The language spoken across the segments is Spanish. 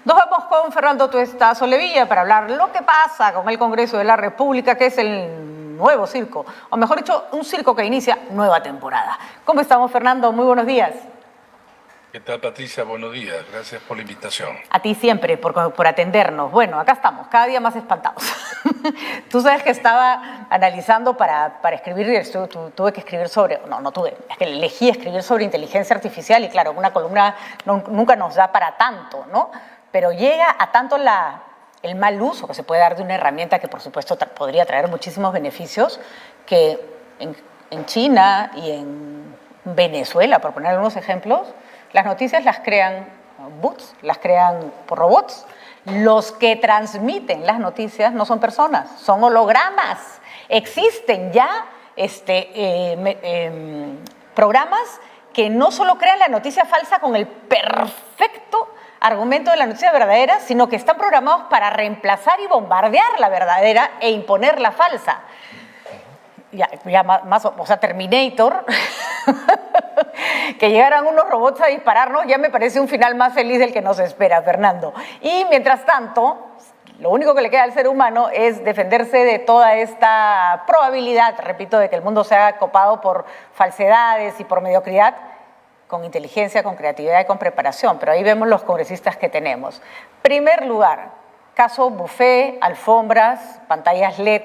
Nos vamos con Fernando Tuesta Solevilla para hablar lo que pasa con el Congreso de la República, que es el nuevo circo, o mejor dicho, un circo que inicia nueva temporada. ¿Cómo estamos, Fernando? Muy buenos días. ¿Qué tal, Patricia? Buenos días. Gracias por la invitación. A ti siempre, por atendernos. Bueno, acá estamos, cada día más espantados. Tú sabes que estaba analizando para escribir, tuve que escribir sobre, no tuve, es que elegí escribir sobre inteligencia artificial y claro, una columna nunca nos da para tanto, ¿no? Pero llega a tanto el mal uso que se puede dar de una herramienta que por supuesto podría traer muchísimos beneficios, que en China y en Venezuela, por poner algunos ejemplos, las noticias las crean bots, las crean por robots. Los que transmiten las noticias no son personas, son hologramas. Existen ya programas que no solo crean la noticia falsa con el perfecto argumento de la noticia verdadera, sino que están programados para reemplazar y bombardear la verdadera e imponer la falsa. Ya más, o sea, Terminator, que llegaran unos robots a dispararnos, ya me parece un final más feliz del que nos espera, Fernando. Y mientras tanto, lo único que le queda al ser humano es defenderse de toda esta probabilidad, repito, de que el mundo sea copado por falsedades y por mediocridad, con inteligencia, con creatividad y con preparación. Pero ahí vemos los congresistas que tenemos. Primer lugar, caso buffet, alfombras, pantallas LED.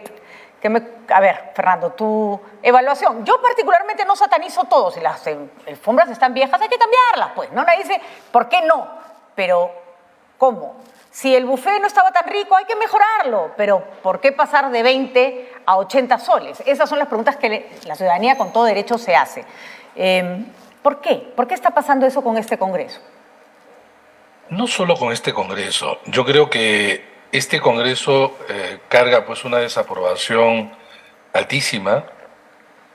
A ver, Fernando, tu evaluación. Yo particularmente no satanizo todo. Si las alfombras están viejas, hay que cambiarlas, pues. No, nadie dice, ¿por qué no? Pero, ¿cómo? Si el buffet no estaba tan rico, hay que mejorarlo. Pero, ¿por qué pasar de 20 a 80 soles? Esas son las preguntas que la ciudadanía con todo derecho se hace. ¿Por qué? ¿Por qué está pasando eso con este Congreso? No solo con este Congreso. Yo creo que este Congreso carga pues una desaprobación altísima.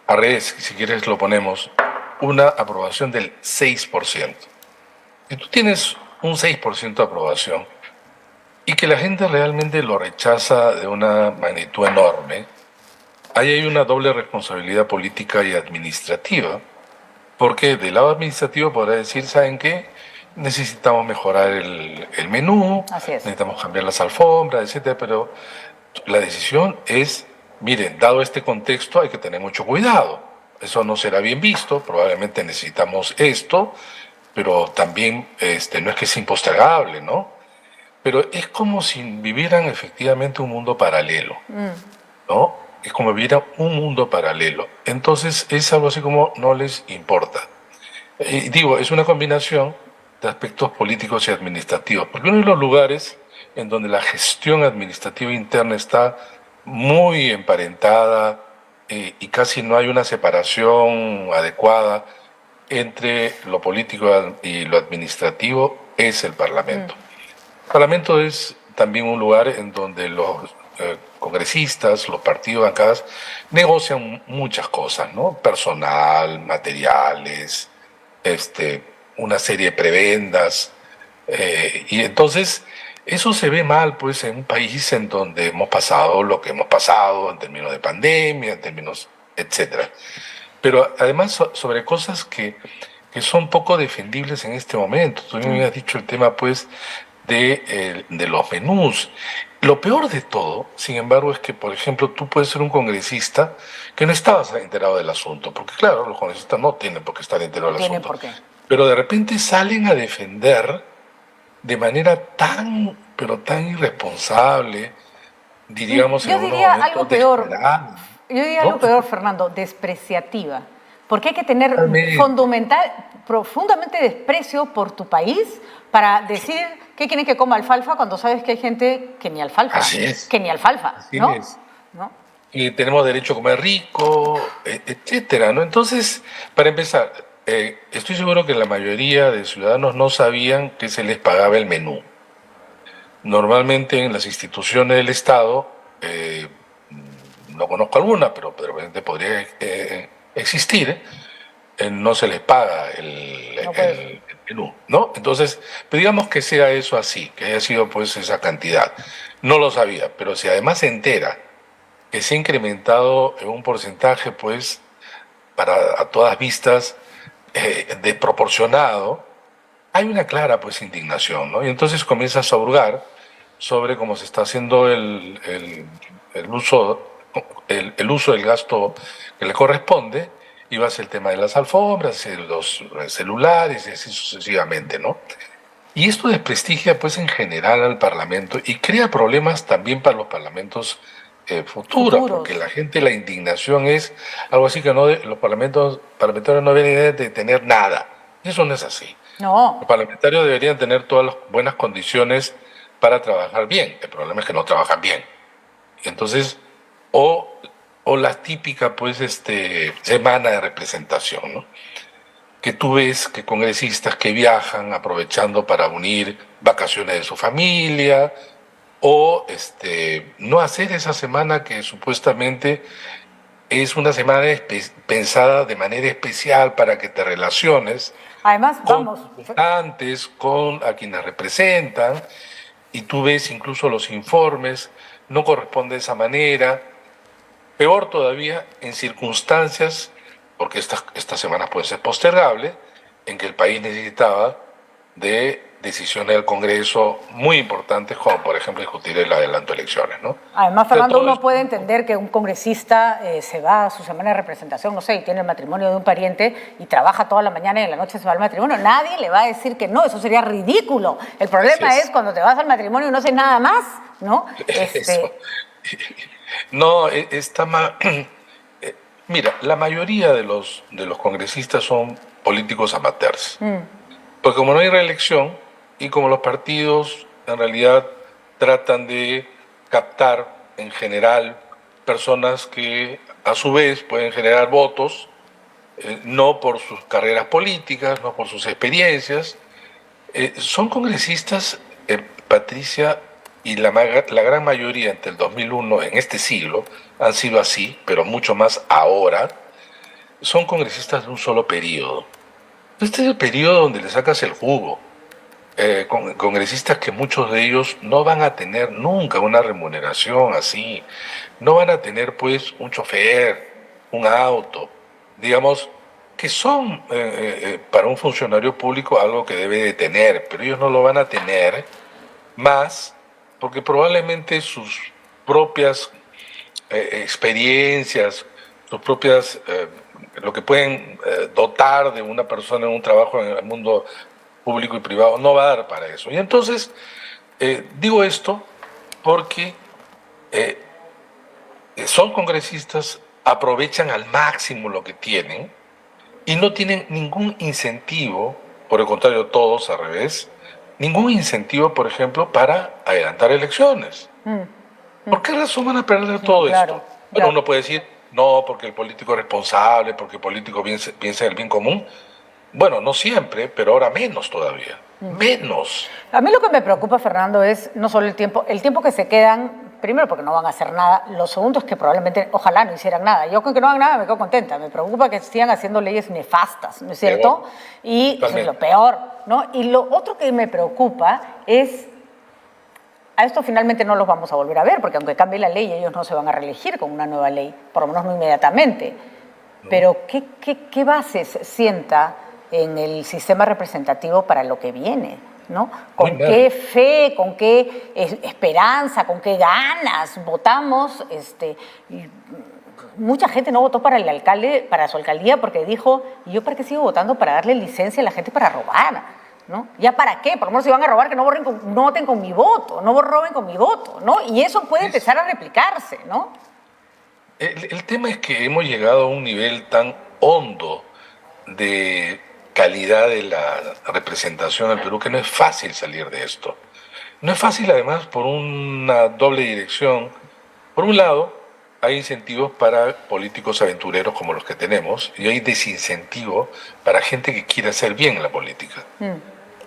Al revés, si quieres lo ponemos, una aprobación del 6%. Si tú tienes un 6% de aprobación y que la gente realmente lo rechaza de una magnitud enorme, ahí hay una doble responsabilidad política y administrativa, porque del lado administrativo podrá decir, ¿saben qué? Necesitamos mejorar el menú, Así es. necesitamos cambiar las alfombras, etcétera, pero la decisión es, miren, dado este contexto hay que tener mucho cuidado. Eso no será bien visto, probablemente necesitamos esto, pero también no es que sea impostergable, ¿no? Pero es como si vivieran efectivamente un mundo paralelo, ¿no? Es como vivieran un mundo paralelo. Entonces es algo así como no les importa. Digo, es una combinación de aspectos políticos y administrativos, porque uno de los lugares en donde la gestión administrativa interna está muy emparentada y casi no hay una separación adecuada entre lo político y lo administrativo es el Parlamento. El Parlamento es también un lugar en donde los congresistas, los partidos, bancadas, negocian muchas cosas, ¿no? Personal, materiales, una serie de prebendas. Y entonces eso se ve mal pues en un país en donde hemos pasado lo que hemos pasado en términos de pandemia, en términos, etcétera. Pero además sobre cosas que son poco defendibles en este momento. Tú me habías dicho el tema pues de los menús. Lo peor de todo, sin embargo, es que, por ejemplo, tú puedes ser un congresista que no estabas enterado del asunto, porque claro, los congresistas no tienen por qué estar enterados del asunto. ¿Por qué? Pero de repente salen a defender de manera tan, pero tan irresponsable, diríamos, Yo en unos diría momentos algo peor. desesperados, Yo diría ¿no? algo peor, Fernando, despreciativa. Porque hay que tener Totalmente. profundamente desprecio por tu país para decir que quieren que coma alfalfa cuando sabes que hay gente que ni alfalfa, Así es, así ¿no? es. ¿No? Y tenemos derecho a comer rico, etcétera, ¿no? Entonces, para empezar, estoy seguro que la mayoría de ciudadanos no sabían que se les pagaba el menú. Normalmente en las instituciones del Estado, no conozco alguna, pero de repente podría existir, no se les paga el menú, ¿no? Entonces, pues digamos que sea eso así, que haya sido pues esa cantidad. No lo sabía, pero si además se entera que se ha incrementado en un porcentaje, pues, para a todas vistas, desproporcionado, hay una clara pues indignación, ¿no? Y entonces comienzas a hurgar sobre cómo se está haciendo el uso, el uso del gasto que le corresponde, y vas el tema de las alfombras, los celulares y así sucesivamente, ¿no? Y esto desprestigia pues en general al Parlamento y crea problemas también para los parlamentos futuros, porque Futuros. la gente, la indignación es algo así que no, los parlamentarios no deberían de tener nada. Y eso no es así. Los No. parlamentarios deberían tener todas las buenas condiciones para trabajar bien. El problema es que no trabajan bien. Entonces, o, o la típica pues semana de representación, ¿no? Que tú ves que congresistas que viajan aprovechando para unir vacaciones de su familia o no hacer esa semana que supuestamente es una semana pensada de manera especial para que te relaciones Además, con vamos, tus votantes, con a quienes representan, y tú ves incluso los informes, no corresponde de esa manera. Peor todavía, en circunstancias, porque esta semana puede ser postergable, en que el país necesitaba de decisiones del Congreso muy importantes, como por ejemplo discutir el adelanto de elecciones, ¿no? además, Pero Fernando, todo uno esto, puede entender que un congresista se va a su semana de representación, no sé, y tiene el matrimonio de un pariente y trabaja toda la mañana y en la noche se va al matrimonio. Nadie le va a decir que no, eso sería ridículo. El así problema es es, cuando te vas al matrimonio y no haces nada más, ¿no? eso. No, está mal. Mira, la mayoría de los congresistas son políticos amateurs. Porque como no hay reelección y como los partidos en realidad tratan de captar en general personas que a su vez pueden generar votos, no por sus carreras políticas, no por sus experiencias, son congresistas, Patricia, y la gran mayoría entre el 2001 en este siglo han sido así, pero mucho más ahora, son congresistas de un solo periodo. Este es el periodo donde le sacas el jugo. Congresistas que muchos de ellos no van a tener nunca una remuneración así, no van a tener pues un chofer, un auto, digamos, que son para un funcionario público algo que debe de tener, pero ellos no lo van a tener más porque probablemente sus propias experiencias, sus propias, lo que pueden dotar de una persona en un trabajo en el mundo público y privado, no va a dar para eso. Y entonces, digo esto porque eh, son congresistas, aprovechan al máximo lo que tienen y no tienen ningún incentivo, por el contrario, todos al revés, ningún incentivo, por ejemplo, para adelantar elecciones. ¿Por qué razón van a perder No, todo claro, esto? Bueno, claro. uno puede decir, no, porque el político es responsable, porque el político piensa en el bien común. Bueno, no siempre, pero ahora menos todavía. Menos. A mí lo que me preocupa, Fernando, es no solo el tiempo que se quedan, primero porque no van a hacer nada, lo segundo es que probablemente, ojalá no hicieran nada. Yo con que no hagan nada me quedo contenta, me preocupa que sigan haciendo leyes nefastas, ¿no es cierto? Peor. Y eso es lo Totalmente. peor, ¿no? Y lo otro que me preocupa es, a esto finalmente no los vamos a volver a ver, porque aunque cambie la ley, ellos no se van a reelegir con una nueva ley, por lo menos no inmediatamente. ¿No? Pero ¿qué bases sienta en el sistema representativo para lo que viene? ¿No? Muy ¿Con qué mal. fe, con qué esperanza, con qué ganas votamos? Mucha gente no votó para el alcalde, para su alcaldía, porque dijo, ¿y yo para qué sigo votando? Para darle licencia a la gente para robar, ¿no? ¿Ya para qué? Por lo menos si van a robar, que no voten con mi voto, no roben con mi voto, ¿no? Y eso puede Es- empezar a replicarse, ¿no? el tema es que hemos llegado a un nivel tan hondo de calidad de la representación del Perú que no es fácil salir de esto. No es fácil además por una doble dirección. Por un lado, hay incentivos para políticos aventureros como los que tenemos y hay desincentivo para gente que quiere hacer bien la política,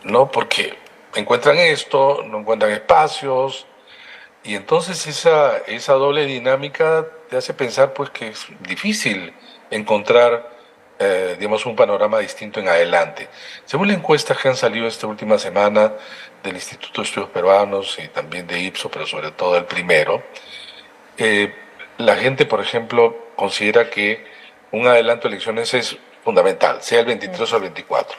¿no? Porque encuentran esto, no encuentran espacios y entonces esa doble dinámica te hace pensar pues que es difícil encontrar digamos, un panorama distinto en adelante. Según las encuestas que han salido esta última semana del Instituto de Estudios Peruanos y también de Ipsos, pero sobre todo el primero, eh, la gente, por ejemplo, considera que un adelanto de elecciones es fundamental, sea el 23 o el 24.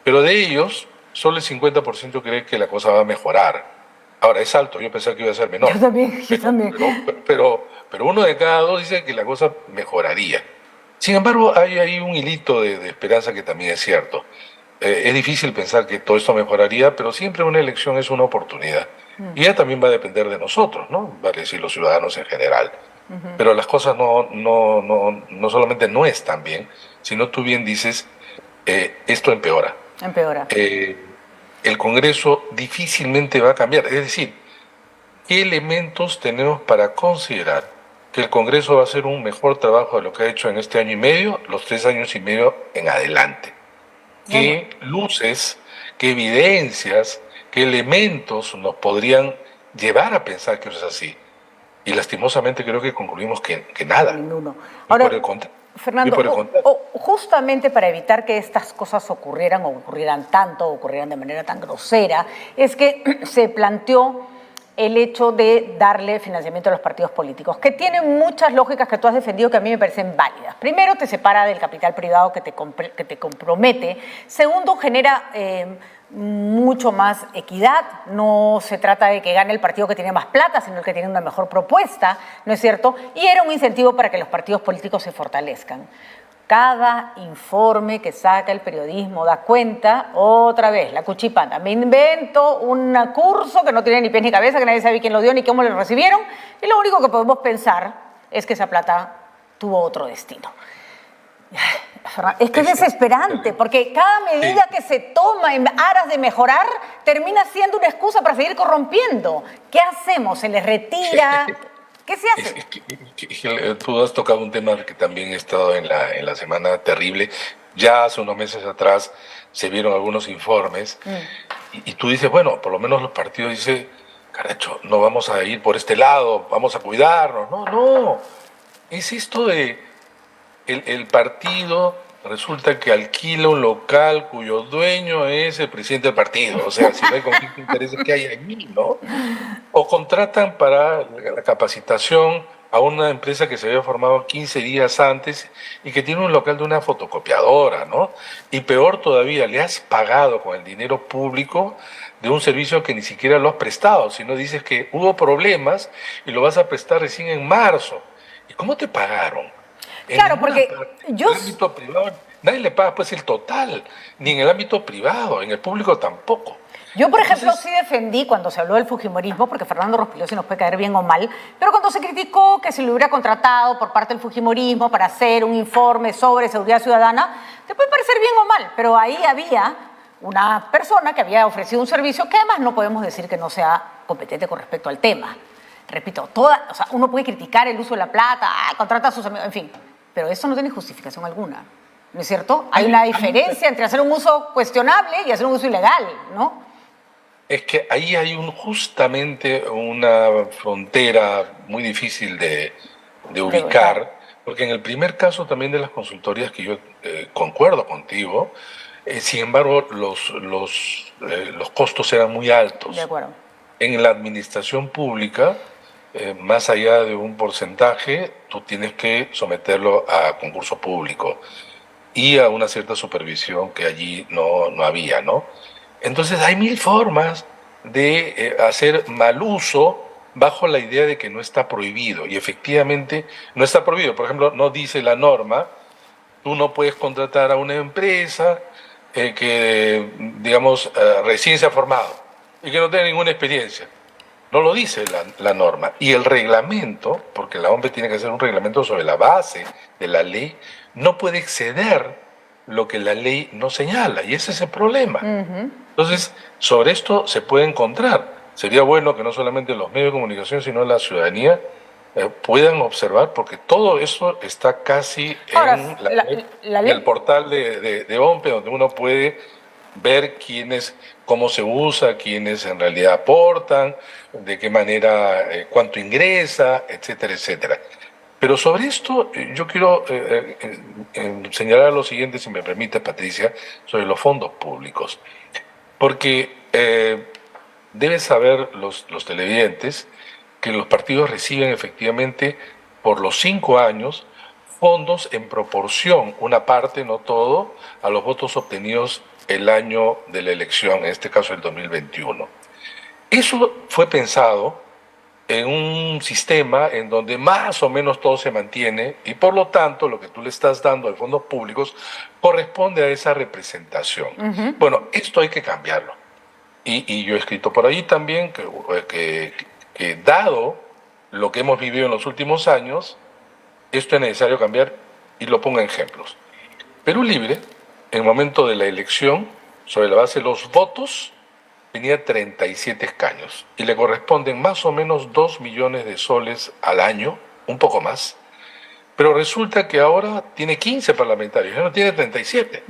Pero de ellos, solo el 50% cree que la cosa va a mejorar. Ahora, es alto, yo pensaba que iba a ser menor. Yo también, yo también. Pero uno de cada dos dice que la cosa mejoraría. Sin embargo, hay ahí un hilito de esperanza que también es cierto. Es difícil pensar que todo esto mejoraría, pero siempre una elección es una oportunidad. Y ya también va a depender de nosotros, ¿no? Vale decir, los ciudadanos en general. Pero las cosas no solamente no están bien, sino tú bien dices, esto empeora. Empeora. El Congreso difícilmente va a cambiar. Es decir, ¿qué elementos tenemos para considerar que el Congreso va a hacer un mejor trabajo de lo que ha hecho en este año y medio, los 3 años y medio en adelante? ¿Qué luces, qué evidencias, qué elementos nos podrían llevar a pensar que eso es así? Y lastimosamente creo que concluimos que nada. Ninguno. Y Ahora, por el contrario. Fernando, justamente para evitar que estas cosas ocurrieran o ocurrieran tanto, o ocurrieran de manera tan grosera, es que se planteó el hecho de darle financiamiento a los partidos políticos, que tienen muchas lógicas que tú has defendido que a mí me parecen válidas. Primero, te separa del capital privado que te compromete. Segundo, genera mucho más equidad. No se trata de que gane el partido que tiene más plata, sino el que tiene una mejor propuesta, ¿no es cierto? Y era un incentivo para que los partidos políticos se fortalezcan. Cada informe que saca el periodismo da cuenta, otra vez, la cuchipanda. Me invento un curso que no tiene ni pies ni cabeza, que nadie sabe quién lo dio ni cómo lo recibieron, y lo único que podemos pensar es que esa plata tuvo otro destino. Es que es desesperante, porque cada medida que se toma en aras de mejorar termina siendo una excusa para seguir corrompiendo. ¿Qué hacemos? ¿Se les retira? ¿Qué se hace? Tú has tocado un tema que también he estado en la semana terrible. Ya hace unos meses atrás se vieron algunos informes y tú dices, bueno, por lo menos los partidos dicen, caracho, no vamos a ir por este lado, vamos a cuidarnos. No, es esto de el partido resulta que alquila un local cuyo dueño es el presidente del partido. O sea, si no hay conflicto de intereses, ¿qué hay ahí, no? O contratan para la capacitación a una empresa que se había formado 15 días antes y que tiene un local de una fotocopiadora, ¿no? Y peor todavía, le has pagado con el dinero público de un servicio que ni siquiera lo has prestado, sino dices que hubo problemas y lo vas a prestar recién en marzo. ¿Y cómo te pagaron? Claro, porque yo... En el ámbito privado nadie le paga pues el total, ni en el ámbito privado, en el público tampoco. Yo, por ejemplo, sí defendí cuando se habló del fujimorismo, porque Fernando Rospigliosi nos puede caer bien o mal, pero cuando se criticó que se lo hubiera contratado por parte del fujimorismo para hacer un informe sobre seguridad ciudadana, te puede parecer bien o mal, pero ahí había una persona que había ofrecido un servicio que además no podemos decir que no sea competente con respecto al tema. Repito, uno puede criticar el uso de la plata, contrata a sus amigos, en fin, pero eso no tiene justificación alguna, ¿no es cierto? Hay una diferencia entre hacer un uso cuestionable y hacer un uso ilegal, ¿no? Es que ahí hay justamente una frontera muy difícil de ubicar, porque en el primer caso también de las consultorías, que yo concuerdo contigo, sin embargo los costos eran muy altos. De acuerdo. En la administración pública, más allá de un porcentaje, tú tienes que someterlo a concurso público y a una cierta supervisión que allí no había, ¿no? Entonces hay mil formas de hacer mal uso bajo la idea de que no está prohibido, y efectivamente no está prohibido. Por ejemplo, no dice la norma, tú no puedes contratar a una empresa que, digamos, recién se ha formado y que no tiene ninguna experiencia. No lo dice la norma. Y el reglamento, porque la OMP tiene que hacer un reglamento sobre la base de la ley, no puede exceder lo que la ley no señala, y ese es el problema. Entonces, sobre esto se puede encontrar. Sería bueno que no solamente los medios de comunicación, sino la ciudadanía puedan observar, porque todo eso está casi en el portal de OMPE, donde uno puede ver quiénes, cómo se usa, quiénes en realidad aportan, de qué manera, cuánto ingresa, etcétera, etcétera. Pero sobre esto yo quiero señalar lo siguiente, si me permite, Patricia, sobre los fondos públicos. Porque deben saber los televidentes que los partidos reciben efectivamente por los 5 años fondos en proporción, una parte, no todo, a los votos obtenidos el año de la elección, en este caso el 2021. Eso fue pensado en un sistema en donde más o menos todo se mantiene y por lo tanto lo que tú le estás dando a fondos públicos corresponde a esa representación. Bueno, esto hay que cambiarlo. Y yo he escrito por ahí también que dado lo que hemos vivido en los últimos años, esto es necesario cambiar y lo pongo en ejemplos. Perú Libre, en el momento de la elección, sobre la base de los votos, tenía 37 escaños y le corresponden más o menos 2 millones de soles al año, un poco más, pero resulta que ahora tiene 15 parlamentarios, ya no tiene 37.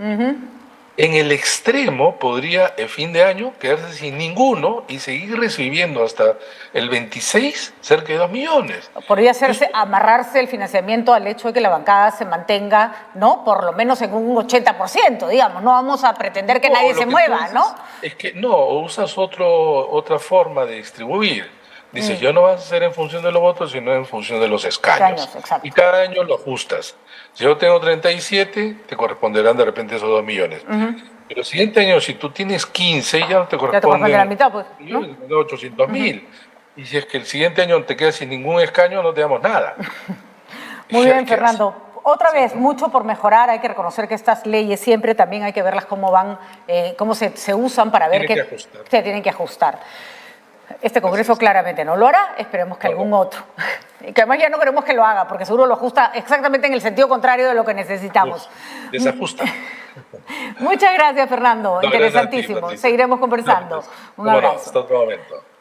En el extremo podría, el fin de año, quedarse sin ninguno y seguir recibiendo hasta el 26 cerca de 2 millones. Podría hacerse, amarrarse el financiamiento al hecho de que la bancada se mantenga, ¿no? Por lo menos en un 80%, digamos. No vamos a pretender que nadie se mueva, ¿no? Es que no, usas otra forma de distribuir. Dices, ya no vas a hacer en función de los votos, sino en función de los escaños. Y cada año lo ajustas. Si yo tengo 37, te corresponderán de repente esos 2 millones. Pero el siguiente año, si tú tienes 15, ya no te corresponde la mitad, pues, ¿no? 800.000. Y si es que el siguiente año te quedas sin ningún escaño, no te damos nada. Muy bien, Fernando. Otra vez, mucho por mejorar. Hay que reconocer que estas leyes siempre también hay que verlas cómo van, cómo se usan para ver que se tienen que ajustar. Este Congreso claramente no lo hará, esperemos que algún otro. Y que además ya no queremos que lo haga, porque seguro lo ajusta exactamente en el sentido contrario de lo que necesitamos. Desajusta. Muchas gracias, Fernando. Interesantísimo. Seguiremos conversando. Un abrazo. Hasta otro momento.